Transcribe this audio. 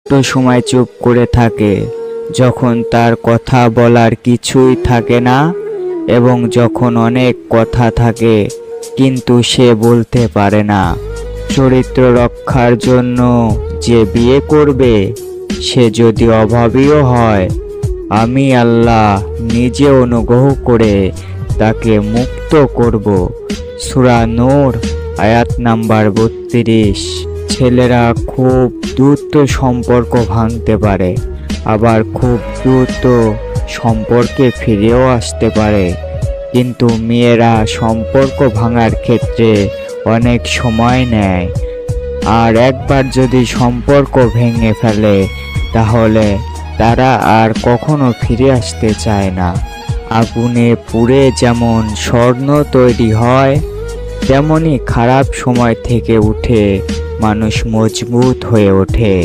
একটু সময় চুপ করে থাকে, যখন তার কথা বলার কিছুই থাকে না, এবং যখন অনেক কথা থাকে কিন্তু সে বলতে পারে না। চরিত্র রক্ষার জন্য যে বিয়ে করবে, সে যদি অভাবীও হয়, আমি আল্লাহ নিজে অনুগ্রহ করে তাকে মুক্ত করব। সূরা নূর আয়াত নাম্বার 32। ছেলেরা খুব দ্রুত সম্পর্ক ভাঙতে পারে, আবার খুব দ্রুত সম্পর্কে ফিরেও আসতে পারে, কিন্তু মেয়েরা সম্পর্ক ভাঙার ক্ষেত্রে অনেক সময় নেয়। আর একবার যদি সম্পর্ক ভেঙে ফেলে, তাহলে তারা আর কখনো ফিরে আসতে চায় না। আগুনে পুড়ে যেমন স্বর্ণ তৈরি হয়, তেমনি খারাপ সময় থেকে উঠে মানুষ মজবুত হয়ে ওঠে।